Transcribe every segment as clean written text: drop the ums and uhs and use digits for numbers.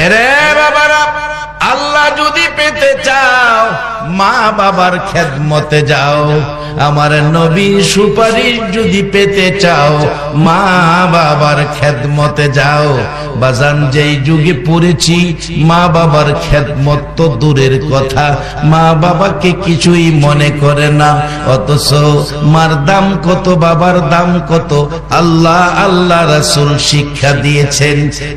এরে বাবারা, আল্লাহ যদি পেতে চাও মা বাবার খেদমতে যাও। আমার নবীর সুপারিশ যদি পেতে চাও মা বাবার খেদমতে যাও। বাজান, যেই যুগে পড়েছি মা বাবার খেদমত তো দূরের কথা, মা বাবাকে কিছুই মনে করে না। অথচ মার দাম কত, বাবার দাম কত আল্লাহ আল্লাহ রাসূল শিক্ষা দিয়েছেন।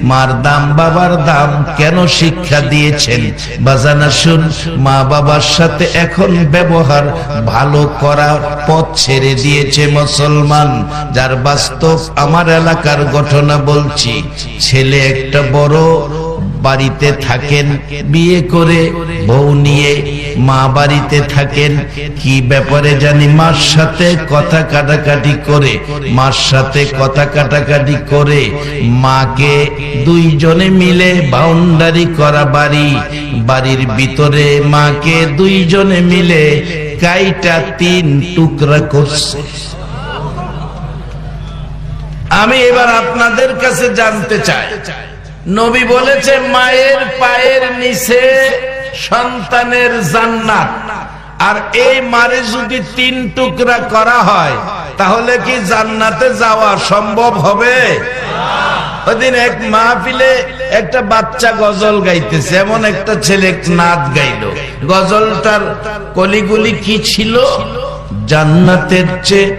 মার দাম বাবার দাম কেন শিক্ষা দিয়েছেন? বাজান আসুন, মা বাবার সাথে এখন ব্যবহার ভালো করার পথ ছেড়ে দিয়েছে মুসলমান। যার বাস্তব আমার এলাকার ঘটনা বলছি। ছেলে একটা বড় বাড়িতে থাকেন, বিয়ে করে বউ নিয়ে মা বাড়িতে থাকেন। কি ব্যাপারে জানি মার সাথে কথা কাটাকাটি করে, মার সাথে কথা কাটাকাটি করে মাকে দুইজনে মিলে বাউন্ডারি করা বাড়ির ভিতরে মাকে দুইজনে মিলে কাইটা 3 টুকরা করছে। আমি এবার আপনাদের কাছে জানতে চাই, নবী বলেছে মায়ের পায়ের নিচে সন্তানের জান্নাত, আর এই মারে যদি 3 টুকরা করা হয় তাহলে কি জান্নাতে যাওয়া সম্ভব হবে? ওইদিন এক মাহফিলে একটা বাচ্চা গজল গাইতেছে, এমন একটা ছেলে নাচ গাইলো। গজলটার কলিগুলি কি ছিল? জান্নাতের চেয়ে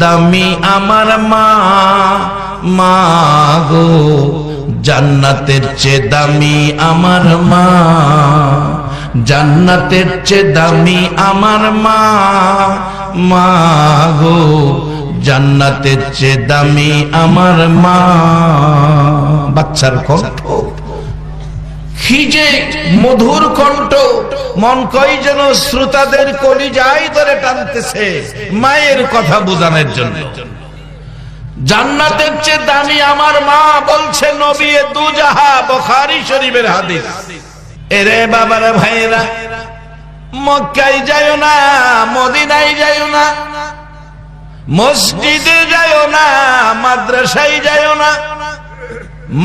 দামি আমার মা, মা গো জান্নাতের চেয়ে দামি আমার মা, জান্নাতের চেয়ে দামি আমার মা, মা গো জান্নাতের চেয়ে দামি আমার মা। বাচ্চার কণ্ঠ, কি যে মধুর কণ্ঠ, মন কই যেন শ্রোতাদের কলিজায় ধরে টানতেছে মায়ের কথা বোঝানোর জন্য। জান্নাতের চেয়ে দামি আমার মা বলছে নবী দুজাহা, বুখারী শরীফের হাদিস। এরে বাবারা ভাইরা, মক্কায় যাইও না, মদিনায় যাইও না, মসজিদে যাইও না, মাদ্রাসায় যাইও না।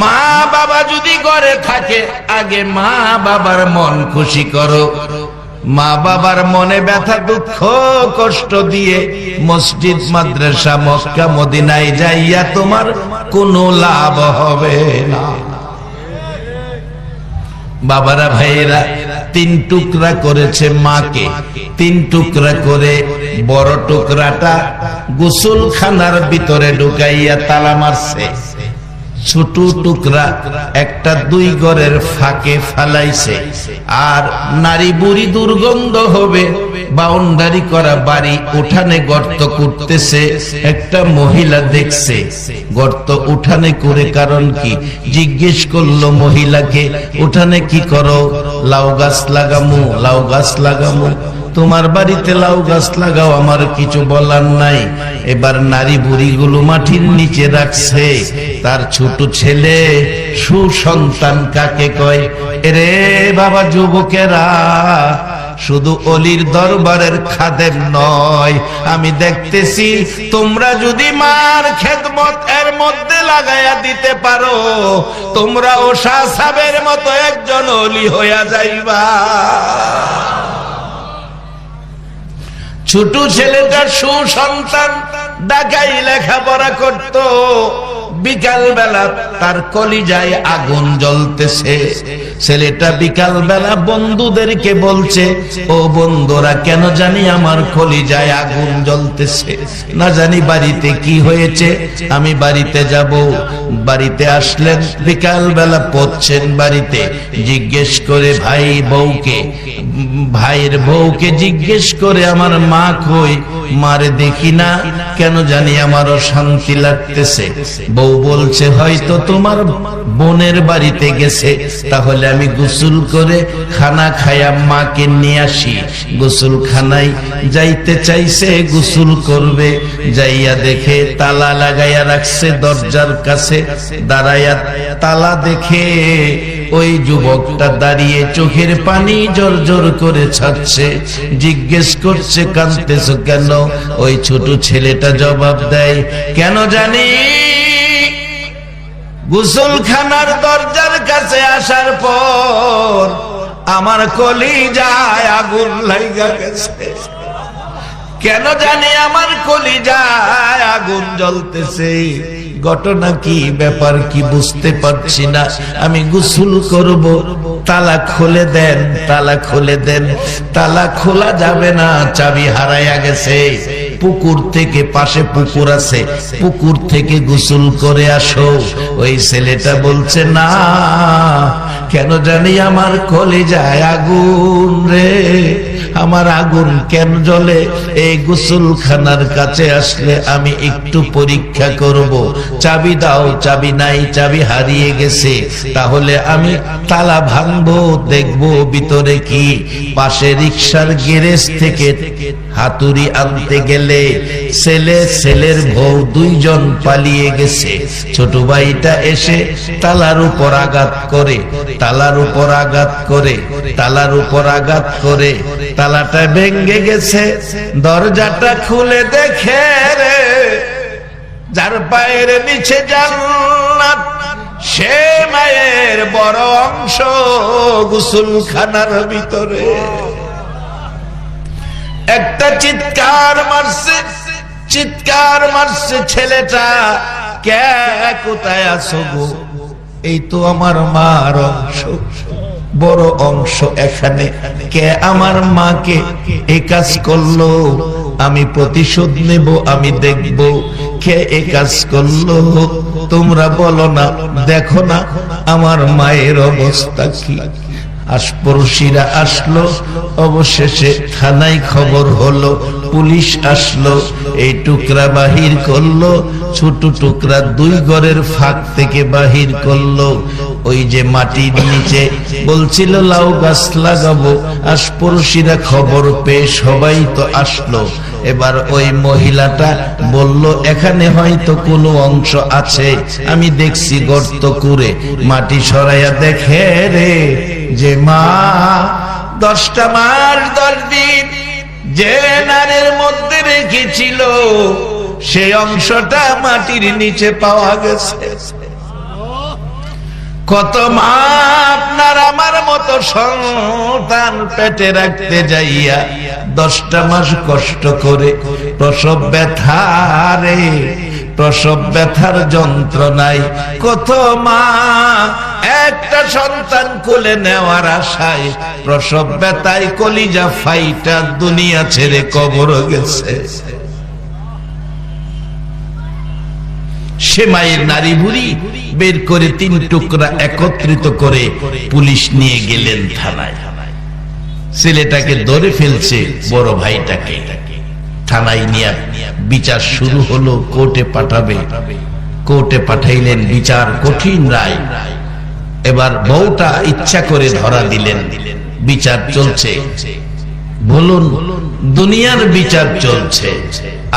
মা বাবা যদি ঘরে থাকে আগে মা বাবার মন খুশি করো। মা বাবার মনে ব্যথা দুঃখ কষ্ট দিয়ে মসজিদ মাদ্রাসা মক্কা মদিনায় যাইয়া তোমার কোনো লাভ হবে না। বাবারা ভাইয়েরা, 3 টুকরা করেছে মাকে। 3 টুকরা করে বড় টুকরাটা গোসলখানার ভিতরে ঢুকাইয়া তালা মারছে। ছোট টুকরা একটা 2 ঘরের ফাঁকে ফালাইছে। আর নারী বুড়ি দুর্গন্ধ হবে, বাউন্ডারি করা বাড়ি, উঠানে গর্ত করতেছে। একটা মহিলা দেখছে গর্ত উঠানে করে, কারণ কি? জিজ্ঞেস করলো মহিলাকে, উঠানে কি করো? লাউ গাছ লাগামু, লাউ গাছ লাগামু। তোমার বাড়িতে লাউ গাছ লাগাও, আমার কিছু বলার নাই। এবার নারী বুড়িগুলো মাটির নিচে রাখছে। তার ছোট ছেলে সুসন্তান কাকে কয়? এরে বাবা যুবকেরা, শুধু অলির দরবারের খাদেম নয়, আমি দেখতেছি তোমরা যদি মার খেদমত এর মধ্যে লাগাইয়া দিতে পারো, তোমরা ওশা সাহেবের মতো একজন অলি হইয়া যাইবা। ছোট ছেলেটা সুসন্তান, ঢাকায় লেখাপড়া করত। বিকাল বেলা তার কলিজায় আগুন জ্বলতেছে। ছেলেটা বিকাল বেলা বন্ধুদেরকে বলছে, ও বন্ধুরা, কেন জানি আমার কলিজায় আগুন জ্বলতেছে, না জানি বাড়িতে কি হয়েছে, আমি বাড়িতে যাব। বাড়িতে আসলেন, বিকাল বেলা পড়ছেন বাড়িতে। জিজ্ঞেস করে ভাইয়ের বউকে জিজ্ঞেস করে, আমার মা কই? মারে দেখি না, কেন জানি আমার অশান্তি লাগতেছে। বউ বলছে, হয়তো তোমার বোনের বাড়িতে গেছে, তাহলে আমি গোসল করে খানা খাইয়া মাকে নিয়ে আসি। গোসলখানায় যাইতে চাইছে, গোসল করবে, যাইয়া দেখে তালা লাগাইয়া রাখছে দরজার কাছে। দাঁড়াইয়া তালা দেখে ওই যুবকটা দাঁড়িয়ে চোখের পানি জোর করে ছাড়ছে। জিজ্ঞেস করছে, কাঁদতেছ কেন? ওই ছোট ছেলেটা জবাব দেয়, কেন জানি গোসলখানার দরজার কাছে আসার পর আমার কলিজায় আগুন লাগা গেছে। কেন জানি আমার কলিজায় আগুন জ্বলতেছে। ঘটনা কি, ব্যাপার কি বুঝতে পারছি না। আমি গোসল করব, তালা খুলে দেন, তালা খুলে দেন। তালা খোলা যাবে না, চাবি হারাইয়া গেছে। পুকুর থেকে, পাশে পুকুর আছে, পুকুর থেকে গোসল করে আসো। ওই ছেলেটা বলছে না, কেন জানি আমার কলিজায় আগুন রে, আমার আগুন কেন জ্বলে। এই গোসলখানার কাছে আসলে আমি একটু পরীক্ষা করব। চাবি দাও, চাবি নাই, চাবি হারিয়ে গেছে। তাহলে আমি তালা ভাঙবো, দেখবো ভিতরে কি। পাশে রিকশার গ্যারেজ থেকে হাতুড়ি আনতে গেলে ছেলে, ছেলের বউ দুইজন পালিয়ে গেছে। ছোট ভাইটা এসে তালার উপর আঘাত করে, তালার উপর আঘাত করে, তালার উপর আঘাত করে তালাটা ভেঙে গেছে। দরজাটা খুলে দেখে রে, যার পায়ের নিচে জান্নাত, সে মায়ের বড় অংশ গোসলখানার ভিতরে। একটা চিৎকার মারছে, চিৎকার মারছে ছেলেটা, কে কোথায় আছো গো? এই তো আমার মার অংশ, বড় অংশ এখানে। কে আমার মাকে এই কাজ করলো? আমি প্রতিশোধ নেব, আমি দেখব কে এই কাজ করলো। তোমরা বলো না, দেখো না আমার মায়ের অবস্থা কি। আশপড়শিরা আসলো, অবশেষে থানায় খবর হলো, পুলিশ আসলো, এই টুকরা বাহির করলো, ছোট টুকরা দুই ঘরের ফাঁক থেকে বাহির করলো। ওই যে মাটির নিচে বলছিল লাউ গাছ লাগাবো, আশপড়শিরা খবর পেয়ে সবাই তো আসলো। এবার ওই মহিলাটা বলল, এখানে হয়তো কোনো অংশ আছে। আমি দেখছি গর্ত করে, মাটি সরাইয়া দেখে রে যে মা 10টা মাস 10 দিন যে নারের মধ্যে রেখেছিল, সেই অংশটা মাটির নিচে পাওয়া গেছে। কত মা আপনার আমার মতো সন্তান পেটে রাখতে যাইয়া 10টা মাস কষ্ট করে প্রসব ব্যথা রে, প্রসব ব্যথার যন্ত্রণায় কত মা একটা সন্তান কোলে নেওয়ার আশায় প্রসব ব্যথায় কলিজা ফাইটা দুনিয়া ছেড়ে কবর গেছে। সে মায়ের নারী বুড়ি বের করে 3 টুকরা একত্রিত করে পুলিশ নিয়ে গেলেন থানায়। ছেলেটাকে ধরে ফেলছে, বড় ভাইটাকে থানায় নিয়ে বিচার শুরু হলো। কোর্টে পাঠাবে, কোর্টে পাঠাইলেন, বিচার কঠিন রায়। এবার বউটা ইচ্ছা করে ধরা দিলেন, বিচার চলছে। বলুন, দুনিয়ার বিচার চলছে,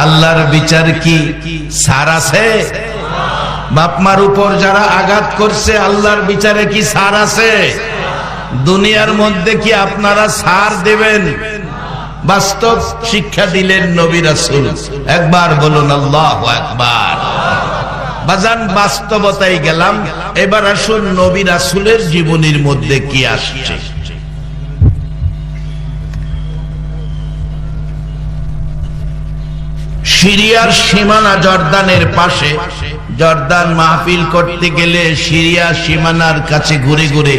আল্লাহর বিচার কি ছাড় আছে? বাপ মার উপর যারা আঘাত করছে, আল্লাহর বিচারে কি ছাড় আছে? দুনিয়ার মধ্যে কি আপনারা ছাড় দেবেন? বাস্তব শিক্ষা দিলেন নবী রাসূল। একবার বলুন আল্লাহু আকবার। বাজান, বাস্তবতায় গেলাম। এবার আসুন নবী রাসূলের জীবনের মধ্যে কি আসছে। সিরিয়ার সীমানা জর্দানের পাশে, জর্দান মাহফিল করতে গেলে সিরিয়া সীমানার কাছে ঘুরে ঘুরে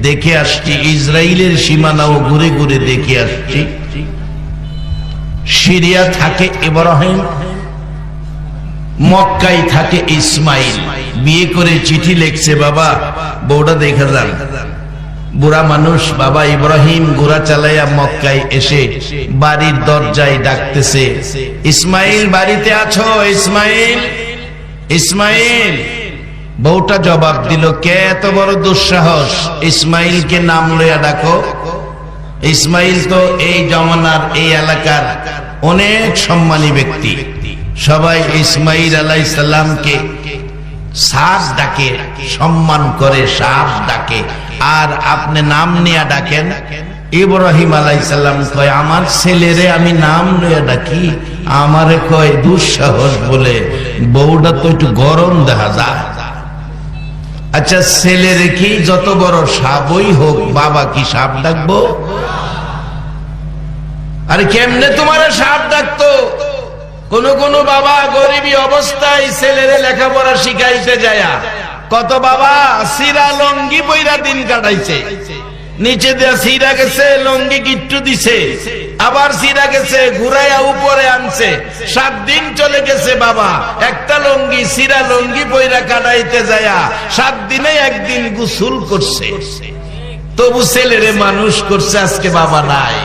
দেখে আসছি, ইসরায়েলের সীমানাও ঘুরে ঘুরে দেখে আসছি। সিরিয়া থাকে ইব্রাহিম, মক্কায় থাকে ইসমাইল। বিয়ে করে চিঠি লিখছে, বাবা বউটা দেখা যান। বুড়া মানুষ, বাবা ইব্রাহিম ঘোড়া চালাইয়া মক্কায় এসে বাড়ির দরজায় ডাকতেছে, ইসমাইল বাড়িতে আছো? ইসমাইল, ইসমাইল। বউটা জবাব দিল, কে এত বড় দুঃসাহস ইসমাইলকে নাম লইয়া ডাকো? ইসমাইল তো এই জমানার, এই এলাকার অনেক সম্মানী ব্যক্তি। সবাই ইসমাইল আলাইহিস সালামকে সাফ ডাকে, সম্মান করে, সাফ ডাকে। আর আপনি নাম নিয়ে ডাকেন? ইব্রাহিম আলাইহিস সালাম কয়, আমার ছেলেরে আমি নাম নিয়ে ডাকি, আমারে কয় দুঃসাহস বলে। বউটা তো একটু গরম দেখা যায়। আচ্ছা ছেলের কি যত বড় সাপই হোক বাবা কি সাপ ডাকবো? আরে কেমনে তোমার সাপ ডাকতো? কোন কোন বাবা গরিবী অবস্থায় ছেলেরে লেখাপড়া শিখাইতে যায়, কত বাবা সিরা লঙ্গি পইরা দিন কাটাইছে, নিচে দেয়া সিরা গেছে লঙ্গি গিট্টু দিছে, আবার সিরা গেছে ঘুরাইয়া উপরে আনছে, 7 দিন চলে গেছে বাবা একটা লঙ্গি সিরা লঙ্গি পইরা কাটাইতে যায়, 7 দিনে একদিন গোসল করছে, তবু ছেলেরে মানুষ করছে। আজকে বাবা নাই,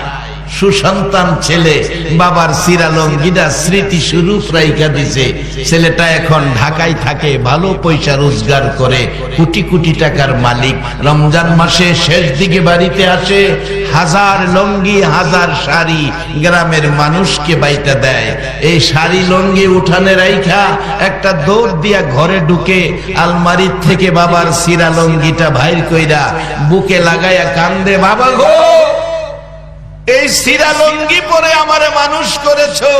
সুসন্তান ছেলে বাবার সিরা লঙ্গিটা স্মৃতি স্বরূপ রাইখা দিছে। ছেলেটা এখন ঢাকায় থাকে, ভালো পয়সা রোজগার করে, কোটি কোটি টাকার মালিক। রমজান মাসে শেষ দিকে বাড়িতে আসে, 1000 লঙ্গি 1000 শাড়ি গ্রামের মানুষকে বাইটা দেয়। এই শাড়ি লঙ্গি উঠানে রাইখা একটা দৌড় দিয়া ঘরে ঢুকে আলমারির থেকে বাবার সিরা লঙ্গিটা বাইর কইরা বুকে লাগাইয়া কান্দে, বাবা গো এই সিরা লঙ্গি পরে আমারে মানুষ করেছো,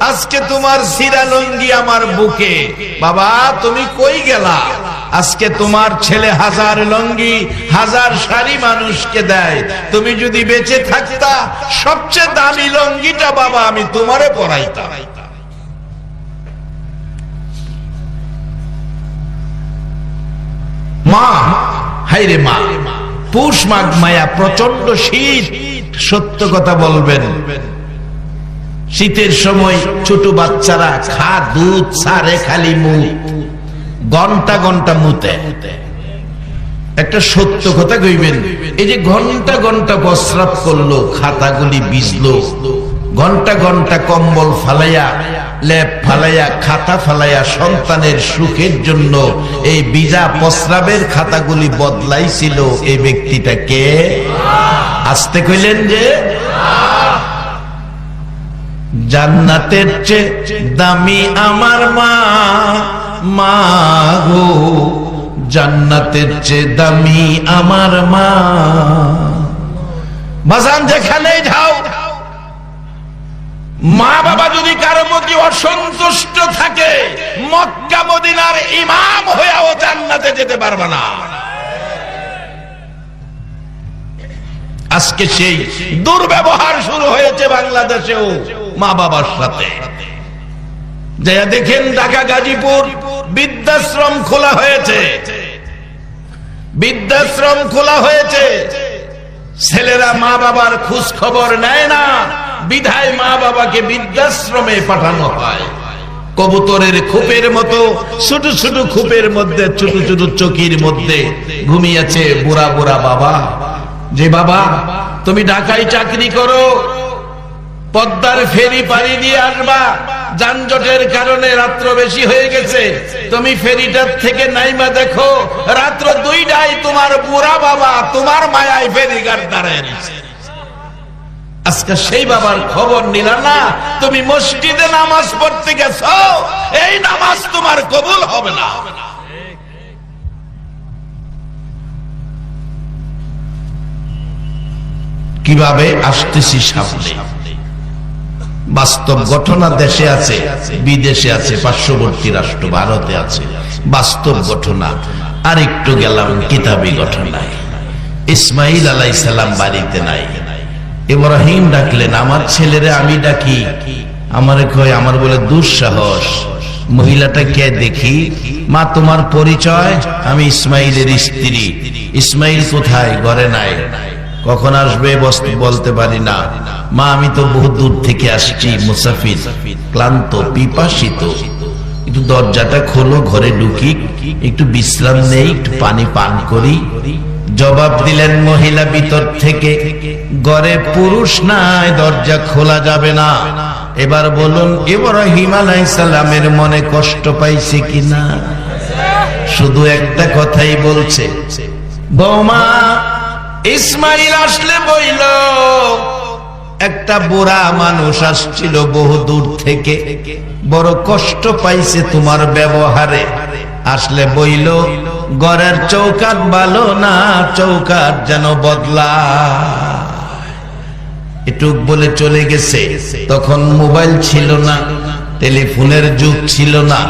আজকে তোমার সিরা লঙ্গি আমার বুকে। বাবা তুমি কই গেলা? আজকে তোমার ছেলে 1000 লঙ্গি 1000 শাড়ি মানুষকে দেয়, তুমি যদি বেঁচে থাকতা সবচেয়ে দামি লঙ্গিটা বাবা আমি তোমারে পরাইতাম। মা হাইরে মা, পৌষ মাঘ মায়া, প্রচন্ড শীত। সত্য কথা বলবেন, শীতের সময় ছোট বাচ্চারা খা দুধ ছাড়ে খালি মুখ, ঘন্টা ঘন্টা মুতে। একটা সত্য কথা কইবেন, এই যে ঘন্টা ঘন্টা প্রস্রাব করলো, খাতাগুলি ভিজলো, ঘন্টা ঘন্টা কম্বল ফালাইয়া লেপ ফালাইয়া খাতা ফালাইয়া সন্তানের সুখের জন্য এই ভিজা প্রস্রাবের খাতাগুলি বদলাইছিল এই ব্যক্তিটাকে। আসতে কইলেন যে জান্নাতের চেয়ে দামি আমার মা, মা গো জান্নাতের চেয়ে দামি আমার মা। বাজান যেখানেই যাও, মা বাবা যদি কারো প্রতি অসন্তুষ্ট থাকে, মক্কা মদিনার ইমাম হয়েও জান্নাতে যেতে পারবে না। আজকে সেই দুর্ব্যবহার শুরু হয়েছে বাংলাদেশেও মা বাবার সাথে। যা দেখেন ঢাকা গাজীপুর বৃদ্ধাশ্রম খোলা হয়েছে, বৃদ্ধাশ্রম খোলা হয়েছে। ছেলেরা মা বাবার খোঁজ খবর নেয় না, বিধায় মা বাবাকে বৃদ্ধাশ্রমে পাঠানো হয়। কবুতরের খোপের মতো ছোট ছোট খোপের মধ্যে, ছোট ছোট চকির মধ্যে ঘুমিয়েছে বুড়া বুড়া বাবা। যে বাবা তুমি ঢাকায় চাকরি করো, পদ্মার ফেরি পাড়ি দিয়ে আসবা, যানজটের কারণে রাত্র বেশি হয়ে গেছে, তুমি ফেরিটার থেকে নাইমা দেখো রাত্র 2টায় তোমার বুড়া বাবা তোমার মায়ায় ফেরিঘাট দাঁড়ায় রয়েছে। আজকে সেই বাবার খবর নিলা না, তুমি মসজিদে নামাজ পড়তে গেছো, এই নামাজ তোমার কবুল হবে না। কিভাবে আসতেছি সামনে, বাস্তব ঘটনা দেশে আছে, বিদেশে আছে, পার্শ্ববর্তী রাষ্ট্র ভারতে আছে, বাস্তব ঘটনা। আর একটু গেলাম কিতাবি ঘটনায়। ইসমাইল আলাইহিস সালাম বাড়িতে নাই, ইব্রাহিম ডাকলেন, আমার ছেলেরে আমি ডাকি, আমারে কয়, আমার বলে দুঃসাহস, মহিলাটা কে দেখি, মা তোমার পরিচয়, আমি ইসমাইলের স্ত্রী। ইসমাইল কোথায়? ঘরে নাই। কখন আসবে বলতে পারি না। মা আমি তো বহু দূর থেকে আসছি, মুসাফির, ক্লান্ত পিপাসিত, একটু দরজাটা খোলো, ঘরে ঢুকি, একটু বিশ্রাম নেই, একটু পানি পান করি। জবাব দিলেন মহিলা ভিতর থেকে, ঘরে পুরুষ নাই, দরজা খোলা যাবে না। এবার বলুন ইব্রাহিম আলাইহিস সালামের মনে কষ্ট পাইছে কিনা? শুধু একটা কথাই বলছে, বৌমা ইসমাইল আসলে বইল, একটা বুড়া মানুষ আসছিল বহু দূর থেকে, বড় কষ্ট পাইছে তোমার ব্যবহারে, আসলে বইল ঘরের চৌকাট ভালো না, চৌকাট যেন বদলা। এটুক বলে চলে গেছে। তখন মোবাইল ছিল না, টেলিফোনের যুগ ছিল না।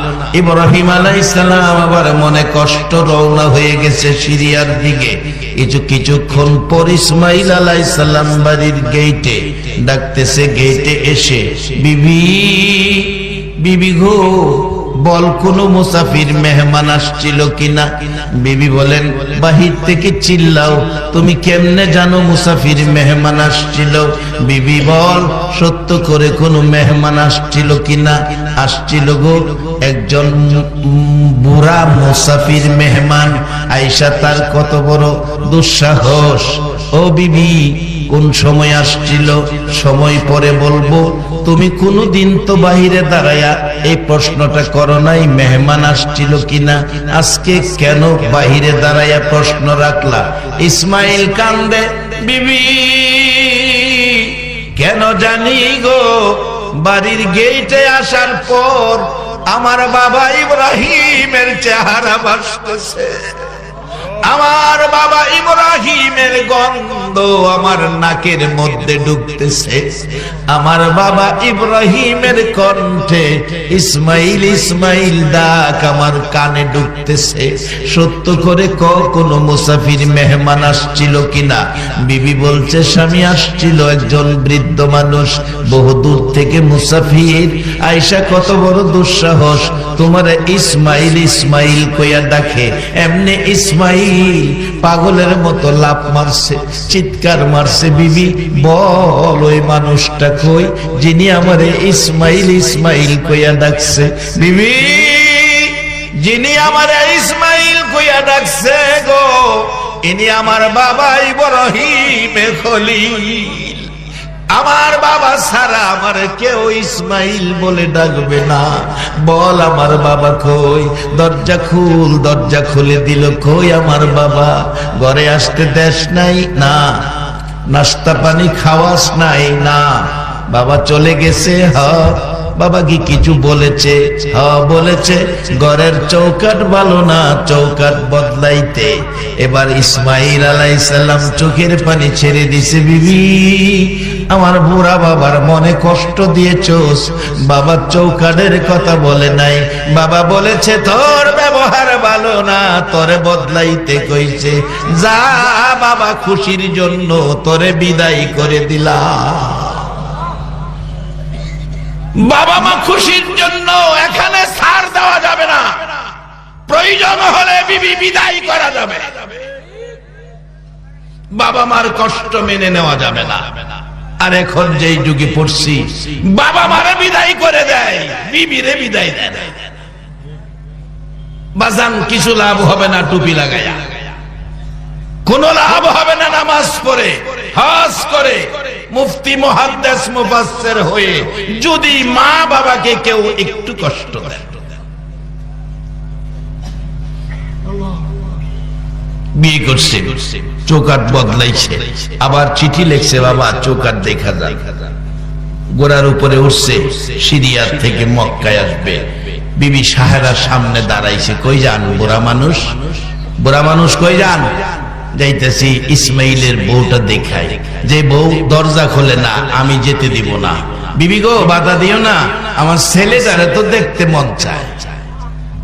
ইব্রাহিম আলাইহিস সালাম আবার মনে কষ্ট রওনা হয়ে গেছে সিরিয়ার দিকে। কিছুক্ষণ পর ইসমাইল আলাইহিস সালাম বাড়ির গেটে ডাকতেছে। গেটে এসে বিবি, বিবি গো, বল কোন মুসাফির মেহমান আসছিল কিনা? বিবি বলেন, বাহির থেকে চিল্লাও, তুমি কেমনে জানো মুসাফির মেহমান আসছিল? বিবি বল, সত্য করে কোন মেহমান আসছিল কিনা? আসছিল গো, একজন বুড়া মুসাফির মেহমান আয়েশা, তার কত বড় দুঃসাহস। ও বিবি, কোন সময় আসছিল? সময় পরে বলবো। তুমি কোনদিন তো বাহিরে দাঁড়ায়া এই প্রশ্নটা করো নাই মেহমান আসছিল কিনা, আজকে কেন বাহিরে দাঁড়ায়া প্রশ্ন রাখলা? ইসমাইল কান্দে, বিবি কেন জানি গো, বাড়ির গেটে আসার পর আমার বাবা ইব্রাহিমের চেহারা ভাসতেছে, আমার বাবা ইব্রাহিমের গন্ধ আমার নাকের মধ্যে ঢুকতেছে, আমার বাবা ইব্রাহিমের কণ্ঠে ইসমাইল ইসমাইল ডাক আমার কানে ঢুকতেছে। সত্য করে কোন মুসাফির মেহমান আসছিল কিনা? বিবি বলছে, স্বামী আসছিল, একজন বৃদ্ধ মানুষ, বহু দূর থেকে মুসাফির। আয়েশা, কত বড় দুঃসাহস, তোমার ইসমাইল ইসমাইল কইয়া ডাকে। এমনি ইসমাইল পাগলের মতো লাফ মারছে, চিৎকার মারছে। বিবি বল, ওই মানুষটা কই যিনি আমারে ইসমাইল ইসমাইল কইয়া ডাকছে? বিবি, যিনি আমারে ইসমাইল কইয়া ডাকছে গো, ইনি আমার বাবা ইব্রাহিম খলিল। আমার বাবা ছাড়া আমার কেউ ইসমাইল বলে ডাকবে না। বল আমার বাবা কই? দরজা খুল। দরজা খুলে দিল। কই আমার বাবা? ঘরে আসতে দেশ নাই? না। নাস্তা পানি খাওয়াস নাই? না। বাবা চলে গেছে? হ্যাঁ। বাবা কি কিছু বলেছে? হ্যাঁ বলেছে, ঘরের চৌকাট ভালো না, চৌকাট বদলাইতে। এবার ইসমাইল আলাইহিস সালাম চোখের পানি ছেড়ে দিছে। বিবি, আমার বুড়া বাবার মনে কষ্ট দিয়েছোস। বাবা চৌকাটের কথা বলে নাই, বাবা বলেছে তোর ব্যবহার ভালো না, তোরে বদলাইতে কইছে। যা বাবা, খুশির জন্য তোরে বিদায় করে দিলাম। বাবা মা খুশির জন্য এখানে ছাড় দেওয়া যাবে না, প্রয়োজন হলে বিবি বিদায় করা যাবে। বাবা মার কষ্ট মেনে নেওয়া যাবে না। আর এখন যেই যুগে পড়ছি, বাবা মারে বিদায় করে দেয়, বিবিরে বিদায় দেয় না। বাজান, কিছু লাভ হবে না টুপি লাগায়া, কোন লাভ হবে না নামাজ পড়ে, হজ করে, মুফতি মুহাদ্দিস মুফাসসির হয়ে যদি মা বাবাকে কেউ একটু কষ্ট দেয়। বিয়ে করছে, চৌকাট বদলাইছে, আবার চিঠি লিখছে, বাবা চৌকাট দেখা যায়। গোড়ার উপরে উঠছে, সিরিয়ার থেকে মক্কায় আসবে। বিবি সাহেরার সামনে দাঁড়াইছে। কই যান বুড়া মানুষ? বুড়া মানুষ কই যান? যাইতেছি ইসমাইলের বউটা দেখাই। যে বউ দরজা খোলে না, আমি যেতে দিব না। বিবি গো, বাধা দিও না, আমার ছেলেটারে তো দেখতে মন চায়।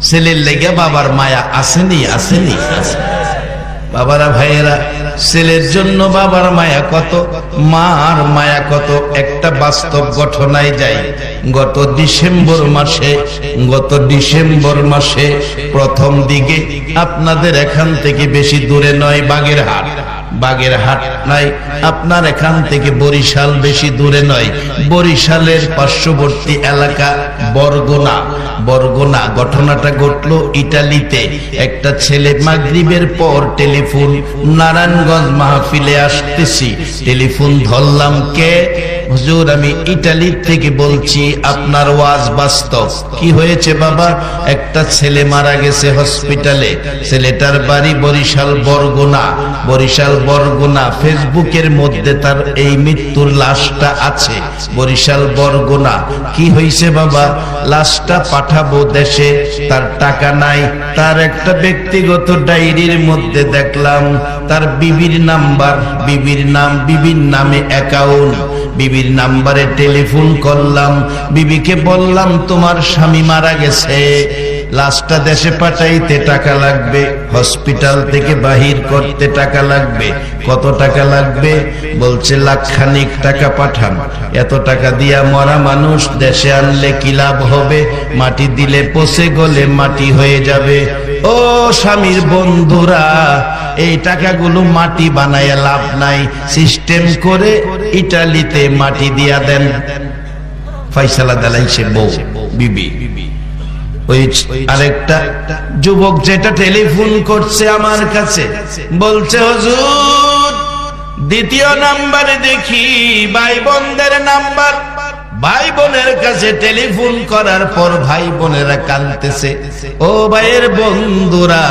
ছেলের লেগে বাবার মায়া আসেনি? আসেনি? বাবারা ভাইয়েরা, ছেলের জন্য বাবার মায়া কত, মার মায়া কত, একটা বাস্তব ঘটনায় যাই। গত ডিসেম্বর মাসে প্রথম দিকে, আপনাদের এখান থেকে বেশি দূরে নয়, বাগেরহাট নাই, আপনার এখান থেকে বরিশাল বেশি দূরে নয়, বরিশালের পার্শ্ববর্তী এলাকা বরগুনা। ঘটনাটা ঘটলো ইটালিতে। একটা ছেলে মাগরিবের পর টেলিফোন, নারায়ণগঞ্জ মাহফিলে আসতেছি, টেলিফোন ধরলাম। কে? হুজুর, আমি ইটালি থেকে বলছি, আপনার ওয়াজ বাস্তব। কি হয়েছে বাবা? একটা ছেলে মারা গেছে হসপিটালে, ছেলেটার বাড়ি বরিশাল বরগুনা। ফেসবুকের মধ্যে তার এই মৃত্যুর লাশটা আছে, বরিশাল বরগুনা। কি হয়েছে বাবা? লাশটা পাঠাবো দেশে, তার টাকা নাই। তার একটা ব্যক্তিগত ডায়েরির মধ্যে দেখলাম তার বিবির নাম্বার, বিবির নামে অ্যাকাউন্ট, বিবি বিবির নাম্বারে টেলিফোন করলাম, বিবিকে বললাম তোমার স্বামী মারা গেছে, লাশটা দেশে পাঠাইতে টাকা লাগবে, হসপিটাল থেকে বাহির করতে টাকা লাগবে। কত টাকা লাগবে? বলছে লাখখানিক টাকা পাঠান। এত টাকা দিয়া মরা মানুষ দেশে আনলে কি লাভ হবে? মাটি দিলে পচে গলে মাটি হয়ে যাবে। ও স্বামীর বন্ধুরা, এই টাকাগুলো মাটি বানায় লাভ নাই, সিস্টেম করে ইটালিতে মাটি দিয়া দেন। ফয়সালা দিলাইছে বউ, বিবি। ওই আরেকটা যুবক যেটা টেলিফোন করছে আমার কাছে, বলছে হুজুর দ্বিতীয় নাম্বারে দেখি ভাই বোনদের নাম্বার। ভাই বোনের কাছে টেলিফোন করার পর ভাই বোনেরা কাঁদতেছে। ও ভাইয়ের বন্ধুরা,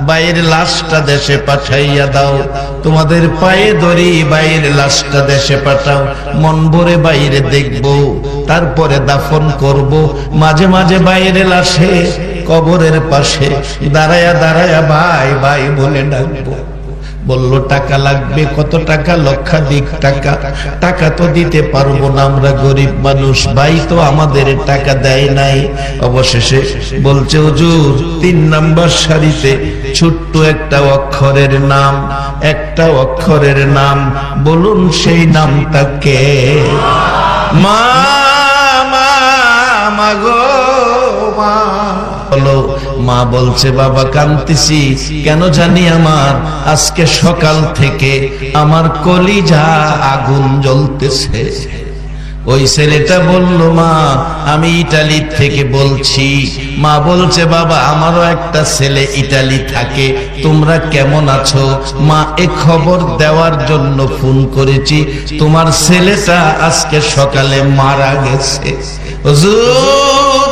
ভাইয়ের লাশটা দেশে পাঠাইয়া দাও, তোমাদের পায়ে ধরি ভাইয়ের লাশটা দেশে পাঠাও, মন ভরে বাইরে দেখবো, তারপরে দাফন করব। মাঝে মাঝে বাইরে লাশে কবরের পাশে দাঁড়ায়া দাঁড়ায়া ভাই ভাই বলে ডাকবো। বলল টাকা লাগবে। কত টাকা? লক্ষাধিক টাকা। টাকা তো দিতে পারবো না, আমরা গরিব মানুষ, ভাই তো আমাদের টাকা দেয় নাই। অবশেষে বলছে হুজুর 3 নাম্বার সারিতে ছোট্ট একটা অক্ষরের নাম, একটা অক্ষরের নাম, বলুন সেই নামটাকে। মা মা মাগো মা। বলো। মা বলছে বাবা কাঁদতেছি কেন জানি, আমার আজকে সকাল থেকে আমার কলিজা আগুন জ্বলতেছে। ওই ছেলেটা বলল মা আমি ইতালি থেকে বলছি। মা বলছে বাবা আমারও একটা ছেলে ইতালি থাকে, তোমরা কেমন আছো? মা এ খবর দেওয়ার জন্য ফোন করেছি, তোমার ছেলেটা আজকে সকালে মারা গেছে। হুজুর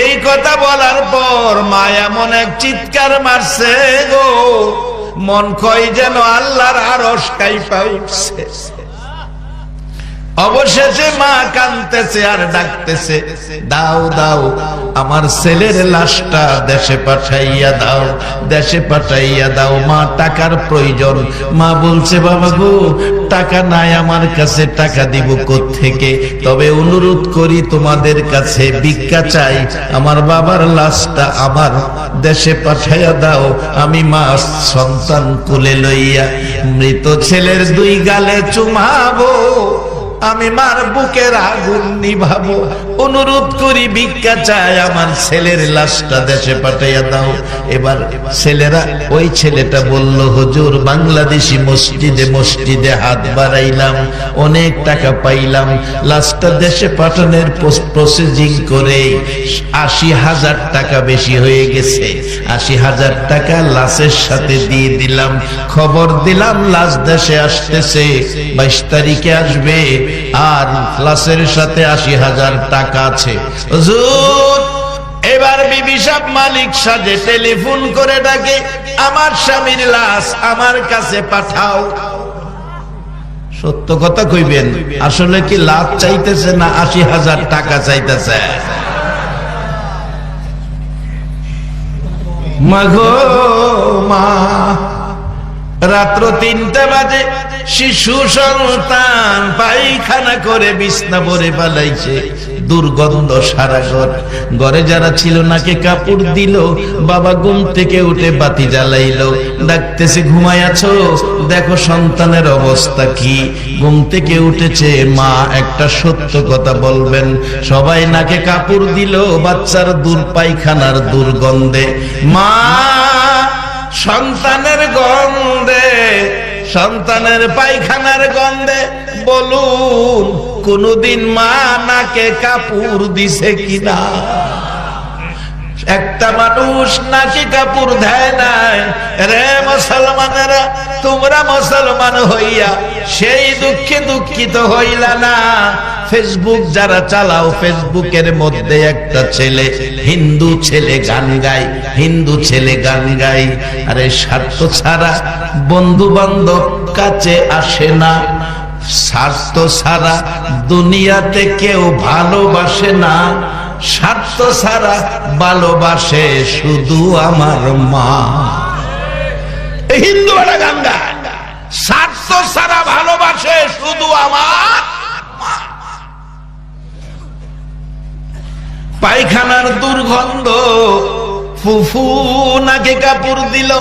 এই কথা বলার পর মা এমন এক চিৎকার মারছে গো, মন কয় যেন আল্লাহর আরশ কাঁইপা উঠছে। অবশেষে মা কাঁদতেছে আর ডাকতেছে, দাও দাও আমার ছেলের লাশটা দেশে পাঠাইয়া দাও, দেশে পাঠাইয়া দাও। মা টাকার প্রয়োজন। মা বলছে বাবা গো টাকা নাই আমার কাছে, টাকা দিব কোত্থেকে? তবে অনুরোধ করি তোমাদের কাছে, ভিক্ষা চাই, আমার বাবার লাশটা আমার দেশে পাঠাইয়া দাও, আমি মা সন্তান কোলে লইয়া মৃত ছেলের 2 গালে চুমাবো, আমি মার বুকের আগুন নিভাবো। অনুরোধ করি ভিক্ষা চাই, আমার ছেলের লাশটা দেশে পাঠাইয়া দাও। এবার ছেলেরা, ওই ছেলেটা বলল হুজুর বাংলাদেশি মসজিদে মসজিদে হাত বাড়াইলাম, অনেক টাকা পাইলাম, লাশটা দেশে পাঠানোর প্রসেসিং করে 80,000 টাকা বেশি হয়ে গেছে। 80,000 টাকা লাশের সাথে দিয়ে দিলাম, খবর দিলাম লাশ দেশে আসতেছে, 22 তারিখে আসবে, আর লাশের সাথে 80,000 টাকা আছে। হুজুর এবার বিবি সাহেব মালিক সাজে টেলিফোন করে ডাকে, আমার স্বামীর লাশ আমার কাছে পাঠাও। সত্য কথা কইবেন, আসলে কি লাশ চাইতেছে না 80,000 টাকা চাইতেছে? মাগো মা। রাত্র 3টা বাজে শিশু সন্তান পায়খানা করে বিছনা ভরে পালাইছে, দুর্গন্ধ সারা ঘর। ঘরে যারা ছিল নাকে কাপড় দিল, বাবা ঘুম থেকে উঠে বাতি জ্বালাইলো, ডাকতেছে ঘুমায় আছো, দেখো সন্তানের অবস্থা কি। ঘুম থেকে উঠেছে মা, একটা সত্য কথা বলবেন। সবাই নাকে কাপড় দিল, বাচ্চার পায়খানার দুর্গন্ধে মা সন্তানের গন্ধে, সন্তানের পায়খানার গন্ধে বলুন কোনদিন মা নাকে কাপড় দিছে কিনা? একটা মানুষ নাকি কাপড় দেয় নাই। রে মুসলমানেরা, তোমরা মুসলমান হইয়া সেই দুঃখে দুঃখিত হইলা না। ফেসবুক যারা চালাও, ফেসবুকের মধ্যে একটা ছেলে, হিন্দু ছেলে গান গায়, হিন্দু ছেলে গান গায়। আরে স্বার্থ ছাড়া বন্ধু বান্ধব কাছে আসে না, স্বার্থ ছাড়া দুনিয়াতে কেউ ভালোবাসে না, স্বার্থ ছাড়া ভালোবাসে শুধু আমার মা। হিন্দু একটা গান গায়, স্বার্থ ছাড়া ভালোবাসে শুধু আমার মা। ভণ্ড। ফুফু নাকে কাপড় দিল,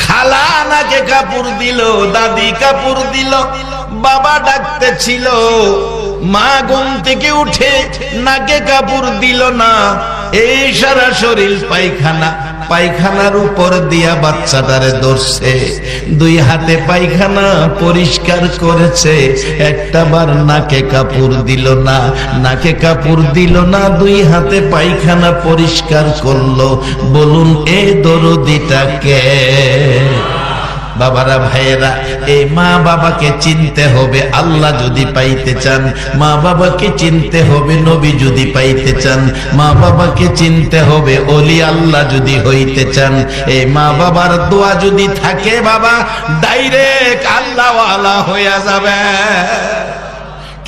খালা নাকে কাপড় দিল, দাদি কাপড় দিল, বাবা ডাকতে ছিল, মা ঘুম থেকে উঠে নাকে কাপড় দিল না, এই সারা শরীর পায়খানা, পায়খানার উপর দিয়া বাচ্চাটারে ধরছে, দুই হাতে পায়খানা পরিষ্কার করেছে, একটা বার নাকে কাপড় দিল না, নাকে কাপড় দিল না, দুই হাতে পায়খানা পরিষ্কার করলো। বলুন এই দরদিটা কে? বাবারা, ভাইয়েরা, এই মা বাবাকে চিনতে হবে। আল্লাহ যদি পাইতে চান, মা বাবাকে চিনতে হবে। নবী যদি পাইতে চান, মা বাবাকে চিনতে হবে। ওলি আল্লাহ যদি হইতে চান, এই মা বাবার দোয়া যদি থাকে, বাবা ডাইরেক্ট আল্লাহওয়ালা হইয়া যাবে।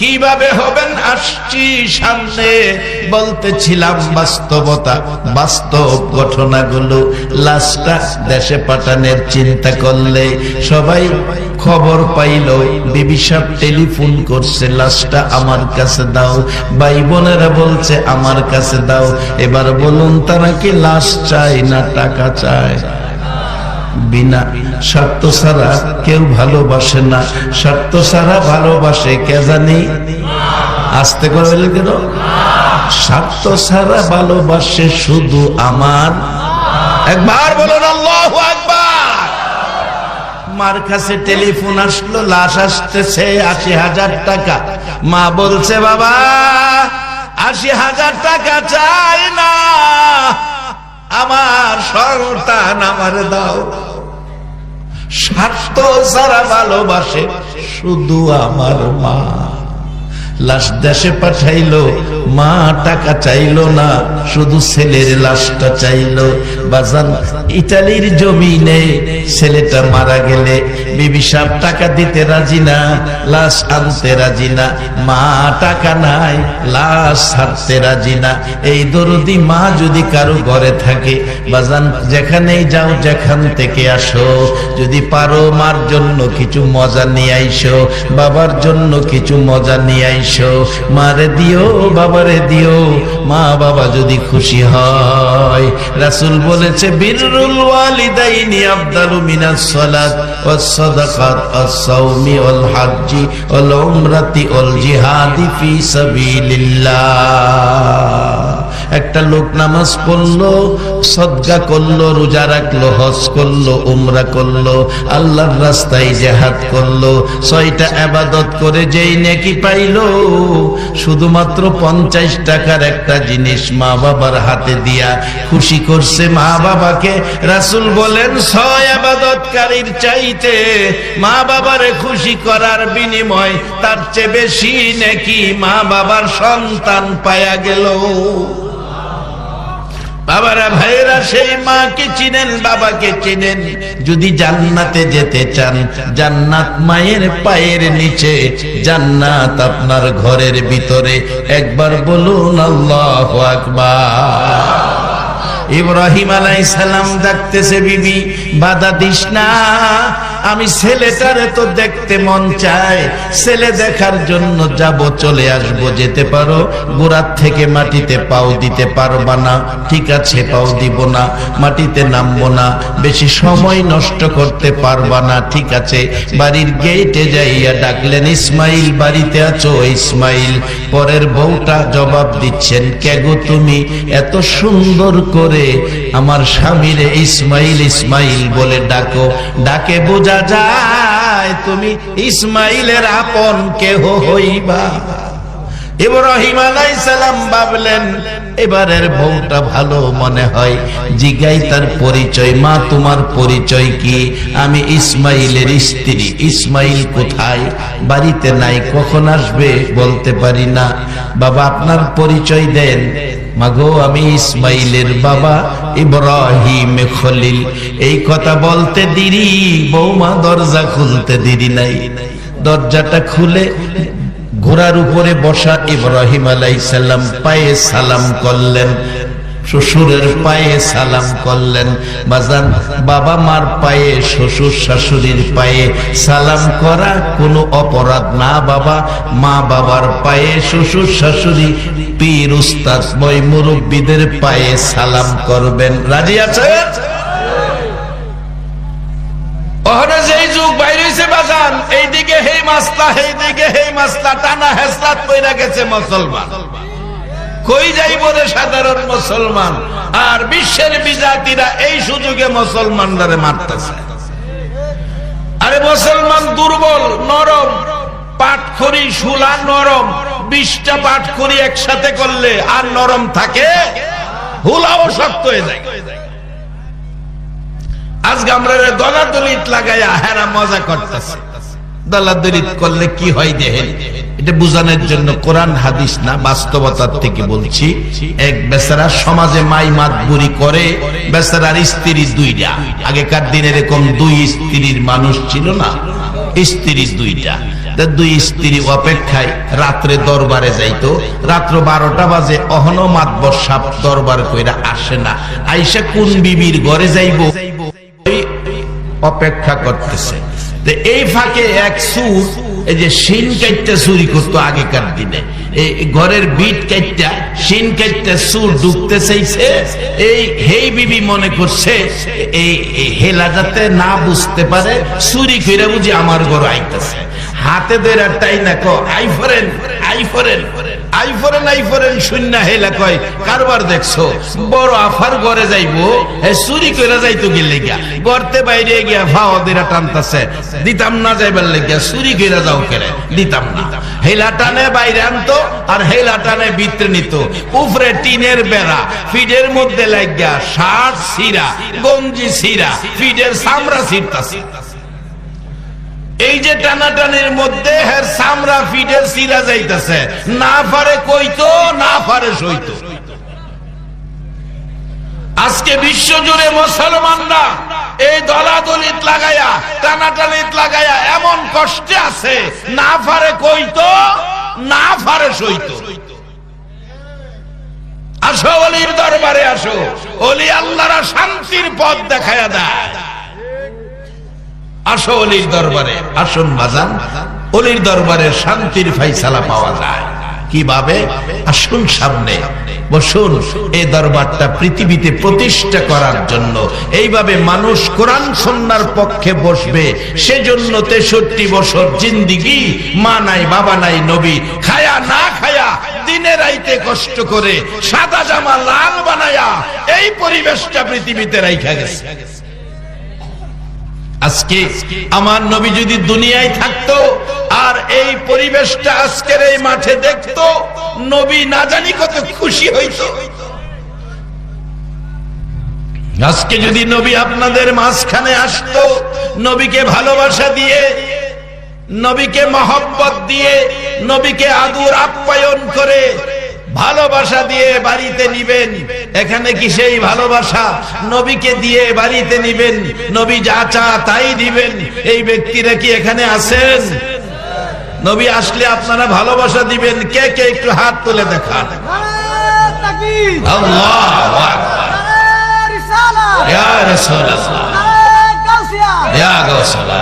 কিভাবে হবেন আসছি সামনে, বলতেছিলাম বাস্তবতা, বাস্তব ঘটনাগুলো। লাশটা দেশে পাঠানোর চিন্তা করলে সবাই খবর পাইল, বিবি সাহেব টেলিফোন করছে, লাশটা আমার কাছে দাও। ভাই বোনেরা বলছে আমার কাছে দাও। এবার বলুন, তারা কি লাশ চায় না টাকা চায়? বিনা স্বার্থ ছাড়া কেউ ভালোবাসে না, স্বার্থ ছাড়া ভালোবাসে কে জানি? আস্তে করে বলে কেন? স্বার্থ ছাড়া ভালোবাসে শুধু আমার। একবার বলুন আল্লাহু আকবার। মার কাছে টেলিফোন আসলো, লাশ আসতেছে, ৮০,০০০ টাকা। মা বলছে, বাবা ৮০,০০০ টাকা চাই না, আমার সন্তান আমার দাও। স্বার্থ ছাড়া ভালোবাসে শুধু আমার মা। লাশ দেশে পাঠাইলো, মা টাকা চাইলো না, শুধু ছেলের লাশটা চাইলো। বাজান, ইতালির জমিনে ছেলেটা মারা গেলে বিবি সাহেব টাকা দিতে রাজি না, লাশ আনতে রাজি না। মা টাকা নাই, লাশ ছাড়তে রাজি না। এই দরদি মা যদি কারো ঘরে থাকে, বাজান যেখানেই যাও, যেখান থেকে আসো, যদি পারো মার জন্য কিছু মজা নিয়ে আইসো, বাবার জন্য কিছু মজা নিয়ে আইসো। মারে দিও, বাবারে দিও। মা বাবা যদি খুশি হয়, রাসূল বলেছে, বিররুল ওয়ালিদাইনি আফদালু মিনাস সালাত ওয়াস সাদাকাত ওয়াস সাওমি ওয়াল হজ্জি ওয়াল উমরাতি ওয়াল জিহাদি ফি সাবিলিল্লাহ। একটা লোক নামাজ পড়লো, সদকা করলো, রোজা রাখলো, হজ করলো, উমরা করলো, আল্লাহর রাস্তায় জিহাদ করলো, 6টা ইবাদত করে যেই নেকি পাইলো, শুধুমাত্র 50 টাকার একটা জিনিস মা বাবার হাতে দিয়া খুশি করছে মা বাবাকে। রাসূল বলেন, 6 ইবাদতকারীর চাইতে মা বাবারে খুশি করার বিনিময় তার চেয়ে বেশি নেকি মা বাবার সন্তান পায়া গেল। বাবারা, ভাইরা, সেই মাকে চিনেন, বাবাকে চিনেন। যদি জান্নাতে যেতে চান, জান্নাত মায়ের পায়ের নিচে, জান্নাত আপনার ঘরের ভিতরে। একবার বলুন আল্লাহু আকবার। ইব্রাহিম আলাইহিস সালাম ডাকতেছে, বিবি বাধা দিস না, আমি ছেলেটারে তো দেখতে মন চায়, ছেলে দেখার জন্য যাব, চলে আসব। যেতে পারো? গোড়ার থেকে মাটিতে পাও দিতে পারবা না? ঠিক আছে, পাও দিব না, মাটিতে নামবো না, বেশি সময় নষ্ট করতে পারবা না। ঠিক আছে। বাড়ির গেটে যাইয়া ডাকলেন, ইসমাইল বাড়িতে আছো? ইসমাইল। পরের বউটা জবাব দিচ্ছেন, কে গো তুমি? এত সুন্দর করে আমার স্বামীরে ইসমাইল ইসমাইল বলে ডাকো, ডাকে বোঝা যায় তুমি ইসমাইলের আপন কেহ হইবা। ইব্রাহিম আলাইহিস সালাম ভাবলেন, এবারের বউটা ভালো মনে হয়, জিগাই তার পরিচয়। মা, তোমার পরিচয় কি? আমি ইসমাইলের স্ত্রী। ইসমাইল কোথায়? বাড়িতে নাই। কখন আসবে বলতে পারি না। বাবা, আপনার পরিচয় দেন। মাগো, আমি ইসমাইলের বাবা ইব্রাহিম খলিল। এই কথা বলতে দেরি, বৌমা দরজা খুলতে দেরি নাই। দরজাটা খুলে ঘোড়ার উপরে বসা ইব্রাহিম আলাইহিস সালাম পায়ে সালাম করলেন। শ্বশুরের পায়ে সালাম করলেন। বাজান, বাবা মার পায়ে, শ্বশুর শাশুড়ির পায়ে সালাম করা কোনো অপরাধ না বাবা। মা বাবার পায়ে, শ্বশুর শাশুড়ি, পীর উস্তাদ বই মুরব্বীদের পায়ে সালাম করবেন। রাজি আছেন? ওখানে যেই যুগ বাইরে হইছে বাজান, এইদিকে হেই মাসলা, এইদিকে হেই মাসলা, টানা হেসলাত কইরা গেছে মুসলমান। কই যাইব রে সাধারণ মুসলমান? আর বিশ্বের বিজাতিরা এই সুযোগে মুসলমানদের মারতেছে। আরে মুসলমান দুর্বল, নরম, পাটখড়ি শুলা নরম। 20টা পাটখড়ি একসাথে করলে আর নরম থাকে? হুলাও শক্ত হয়ে যায়। আজকে আমরা দলাদলিত লাগাইয়া হেরা মজা করতেছে। দলাদলিত করলে কি হয় দেখেন, এটা বুঝানোর জন্য কোরআন হাদিস না, বাস্তবতার থেকে বলছি। এক বেচারা সমাজে মাই মাতবুরি করে, বেচারার স্ত্রী 2টা। আগেকার দিনে এরকম 2 স্ত্রীর মানুষ ছিল না, স্ত্রী 2টা। 2 স্ত্রী অপেক্ষায় রাত্রে দরবারে যাইতো। রাত্র 12টা বাজে, অহনো মাতবর সাপ দরবার কইরা আসে না। আইসা কোন বিবির ঘরে যাইব অপেক্ষা করতেছে। এই ফাঁকে এক সুর, এই যে শিন কাইটটা চুরি করতো আগেকার দিনে, এই ঘরের বিট কাইটটা, শিন কাইটটা সুর ঢুকতে চাইছে। এই হেই বিবি মনে করছে এই হেলা যাতে না বুঝতে পারে, চুরি কইরা বুঝি আমার ঘর আইতেছে। হাতে ধরে টাই না কো আই ফরেন, আই ফরেন, আই ফরেন, আই ফরেন শূন্য। হেলা কয় কারবার দেখছো, বড় আফার ঘরে যাইবো, চুরি কইরা যাইতো গেলে গিয়া গর্তে বাইরে গিয়া ফাও দিরা টানতাছে। দিতাম না যাইবার লেগিয়া, চুরি কইরা যাও কেরে, দিতাম না। হেলা টানে বাইরে আনতো আর হেলা টানে ভিতরে নিত। উপরে টিনের বেড়া, ফিডের মধ্যে লাগিয়া শার্ট ছিঁড়া, গঞ্জি ছিঁড়া, ফিডের চামড়া ছিঁড়তাছে। এই যে টানাটানির মধ্যে হের চামড়া ফিডের ছিঁড়া যাইতেছে। না পারে কইতো, না পারে সইতো। আজকে বিশ্ব জুড়ে মুসলমানরা এই দলাদলিত লাগাইয়া, টানাটানিত লাগাইয়া এমন কষ্টে আছে, না পারে কইতো, না পারে সইতো। আসো ওলির দরবারে আসো, ওলি আল্লাহরা শান্তির পথ দেখায়া দেয়। আসো ওলির দরবারে, আসুন বাজান, ওলির দরবারে শান্তির ফাইসালা পাওয়া যায়। কিভাবে? আসুন সামনে বসুন। এই দরবারটা পৃথিবীতে প্রতিষ্ঠা করার জন্য এইভাবে মানুষ কোরআন সুন্নাহর পক্ষে বসবে, সেজন্য 63 বছর জিন্দিগি, মা নাই, বাবা নাই, নবী খায়া না খায়া, দিনে রাইতে কষ্ট করে সাদা জামা লাল বানায়া এই পরিবেশটা পৃথিবীতে রাইখা গেছে। আজকে আমার নবী যদি দুনিয়ায় থাকতো আর এই পরিবেশটা আজকের এই মাঠে দেখতো, নবী না জানি কত খুশি হইতো। আজকে যদি নবী আপনাদের মাঝখানে আসতো, নবীকে ভালোবাসা দিয়ে, নবীকে মহব্বত দিয়ে, নবীকে আদর আপ্যায়ন করে, ভালোবাসা দিয়ে বাড়িতে নিবেন। এখানে কি সেই ভালোবাসা? নবীকে দিয়ে বাড়িতে নিবেন, নবী যা চা তাই দিবেন। এই ব্যক্তিরা কি এখানে আছেন? নবী আসলে আপনারা ভালোবাসা দিবেন। কে কে একটু হাত তুলে দেখান। আল্লাহু আকবার, ইয়া রাসূলুল্লাহ, ইয়া গাউসুল্লাহ,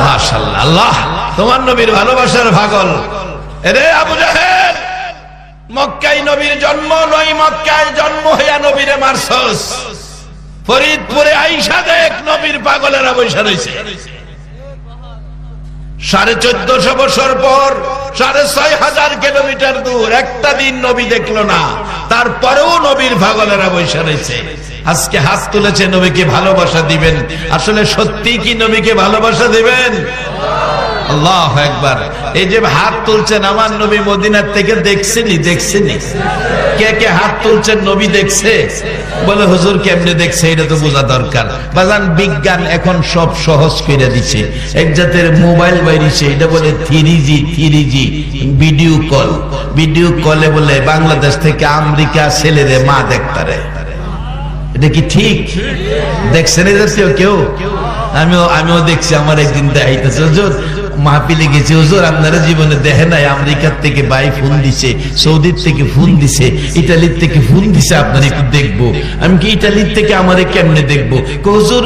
মাশাআল্লাহ। আল্লাহ তোমার নবীর ভালোবাসার পাগল। এরে আবু জাহেল, মক্কায় নবীর জন্ম নয়, মক্কায় জন্ম হইয়া নবীরে মারছস। ফরিদপুরে আইসা দেখ নবীর পাগলেরা বৈশা রইছে। 1450 বছর পর 6500 কিলোমিটার দূর, একটা দিন নবী দেখলো না, তারপরেও নবীর পাগলেরা বৈশা রইছে। আজকে হাত তুলেছে নবীকে ভালোবাসা দিবেন। আসলে সত্যি কি নবীকে ভালোবাসা দিবেন? আল্লাহু আকবার। এই যে হাত তুলছেন, আমার নবী মদিনার থেকে দেখছেনি? দেখছেনি? কে কে হাত তুলছেন নবী দেখছে? বলে হুজুর কেমনে দেখছে, এটা তো বোঝা দরকার। বাজান, বিজ্ঞান এখন সব সহজ করে দিচ্ছে। এক জাতের মোবাইল বাইরেছে, এটা বলে 3G ভিডিও কল। ভিডিও কলে বলে বাংলাদেশ থেকে আমেরিকা ছেলেরে মা দেখতারে। এটা কি ঠিক? দেখছেন এই জাতীয় কেউ? আমিও দেখছি। আমার একদিন দেখাইতেছে, হুজুর মাহফিলে গেছি, হুজুর আপনারা জীবনে দেখে নাই আমেরিকার থেকে ভাই ফোন দিছে, সৌদির থেকে ফোন দিছে, ইটালির থেকে ফোন দিছে, আপনারা একটু দেখবো। আমি কি ইটালির থেকে আমারে কেমনে দেখবো? হুজুর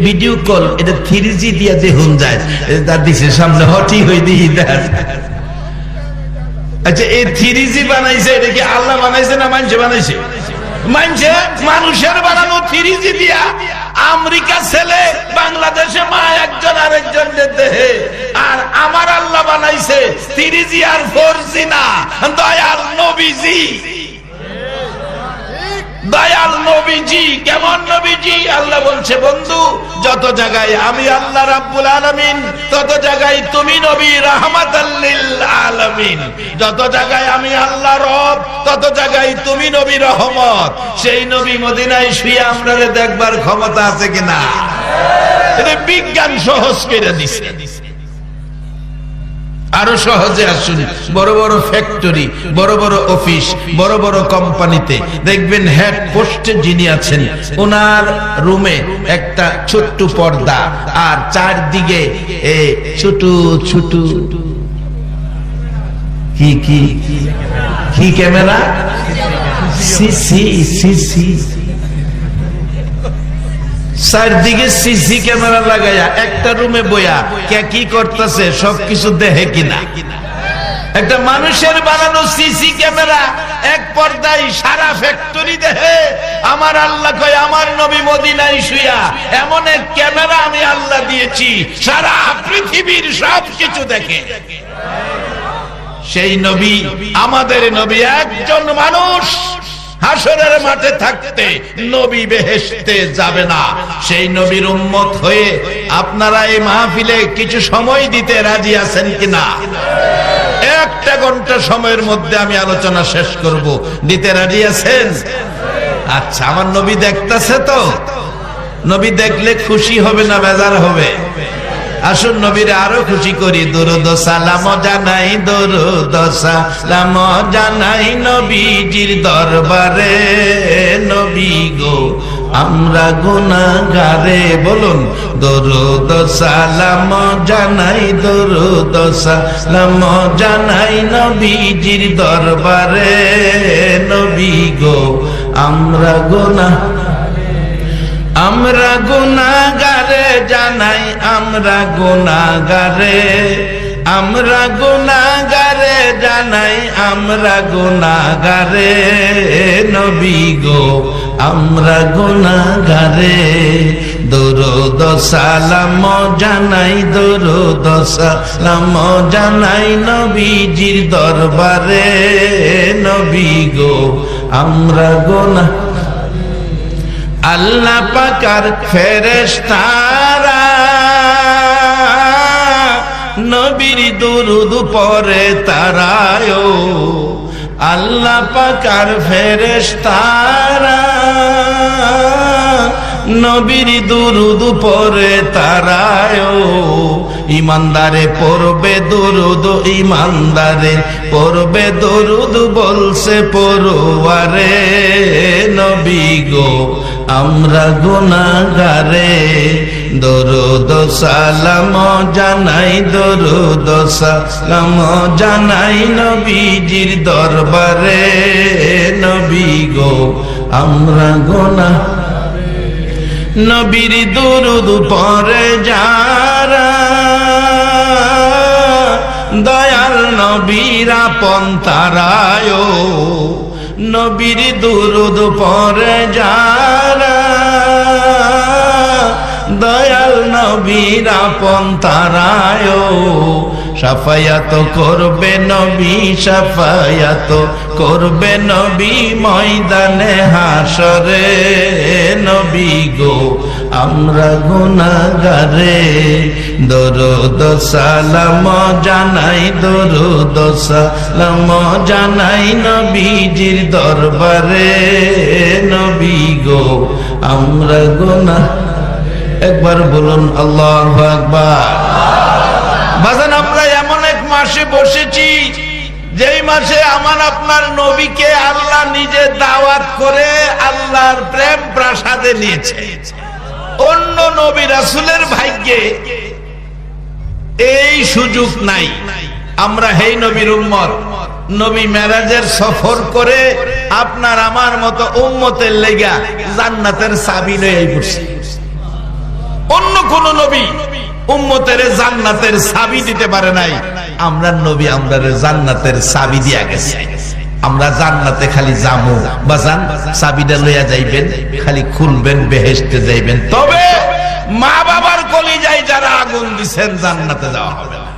ভিডিও কল, এটা 3G দিয়া যে হন যায় তার দিছে সামনে হটি হই দিই দেন। আচ্ছা এই 3G বানাইছে, এটা কি আল্লাহ বানাইছে না মানুষে বানাইছে? মানুষে, মানুষের বানানো 3G দিয়া আমেরিকা ছেলে বাংলাদেশে মা একজন আরেকজন দেহে, আর আমার আল্লাহ বানাইছে 3G আর 4G না, দয়াল নবীজি। দয়াল নবীজি কেমন নবীজি? আল্লাহ বলছে বন্ধু যত জায়গায় আমি আল্লাহ রাব্বুল আলামিন, তত জায়গায় তুমি নবী রাহমাতাল লিল আলামিন। যত জায়গায় আমি আল্লাহ রব, তত জায়গায় তুমি নবী রহমত। সেই নবী মদিনায় শুয়ে আমরা দেখবার ক্ষমতা আছে কিনা? এটা বিজ্ঞান সহজ করে দিছে। আরো সহজে আসুন, বড় বড় ফ্যাক্টরি, বড় বড় অফিস, বড় বড় কোম্পানিতে দেখবেন হেড পোস্টে যিনি আছেন ওনার রুমে একটা ছোট্ট পর্দা, আর চারদিকে ছোট ছোট কি কি কি ক্যামেরা, সিসি সিসি, চারদিকে সিসি ক্যামেরা লাগাইয়া একটা রুমে বইয়া কে কি করতেছে সবকিছু দেখে কিনা। একটা মানুষের বানানো সিসি ক্যামেরা এক পর্দায় সারা ফ্যাক্টরি দেখে। আমার আল্লাহ কয় আমার নবী মদিনায় শুয়া এমন এক ক্যামেরা আমি আল্লাহ দিয়েছি সারা পৃথিবীর সবকিছু দেখে। সেই নবী, আমাদের নবী, একজন মানুষ হাসরের মাঠে থাকতে নবী বেহেশতে যাবে না। সেই নবীর উম্মত হয়ে আপনারা এই মাহফিলে কিছু সময় দিতে রাজি আছেন কিনা? একটা ঘন্টা সময়ের মধ্যে আমি আলোচনা শেষ করব, দিতে রাজি আছেন? আচ্ছা, আমার নবী দেখতেছে তো? নবী দেখলে খুশি হবে না বেজার হবে? আসুন নবীর আরো খুশি করি। দরুদ সালাম জানাই, দরুদ সালাম জানাই নবীজির দরবারে। নবী গো আমরা গুনাহগারে, বলুন দরুদ সালাম জানাই, দরুদ সালাম জানাই নবীজির দরবারে। নবী গো আমরা আমরা গুনাহগারে জানাই, আমরা গুনাহগারে, আমরা গুনাহগারে জানাই, আমরা গুনাহগারে। নবী গো আমরা গুনাহগারে। দরুদ সালাম জানাই, দরুদ সালাম জানাই নবীজির দরবারে। নবী গো আমরা গুনাহ, আল্লাহ পাকার ফেরেশতারা নবীর দুরূদ পড়ে তারায়। আল্লাহ পাকার ফেরেশতারা নবীর দুরূদ পড়ে তারায়। ইমানদারে পড়বে দুরূদ, ইমানদারে পড়বে দুরূদ বলছে পড়ুয়ারে। নবী গো আমরা গুনাহগারে। দরুদ সালাম জানাই, দরুদ সালাম জানাই নবীজির দরবারে। নবী গো আমরা গুনাহ, নবীর দুরূদ পড়ে যারা দয়াল নবীর আপন তারায়। নবীর দুরূদ পড়ে যারা দয়াল নবীর আপন তারায়। শাফায়াত করবে নবী, শাফায়াত করবে নবী ময়দানে হাসরে। নবী গো আমরা গুনাহগারে। দরুদ সালাম জানাই, দরুদ সালাম জানাই নবীজির দরবারে। নবী গো আমরা গুনাহ, একবার বলুন আল্লাহু আকবার। বাজান আমরা এমন এক মাসে বসেছি যেই মাসে আমার আপনার নবীকে আল্লাহ নিজে দাওয়াত করে আল্লাহর প্রেম প্রাসাদে নিয়েছে। অন্য নবী রাসূলের ভাগ্যে এই সুযোগ নাই। আমরা হেই নবীর উম্মত, নবী মেরাজের সফর করে আপনার আমার মতো উম্মতের লেগা জান্নাতের চাবি লয়ে পড়ছে। অন্য কোন নবী উম্মতের জান্নাতের চাবি দিতে পারে নাই। আমরা নবী আমরা জান্নাতের চাবি দিয়া গেছে। আমরা জান্নাতে খালি যামু বাজান, চাবিটা লইয়া যাইবেন, খালি খুলবেন, বেহেশতে যাইবেন। তবে মা বাবার কলিজায় যারা আগুন দিছেন জান্নাতে যাওয়া হবে না।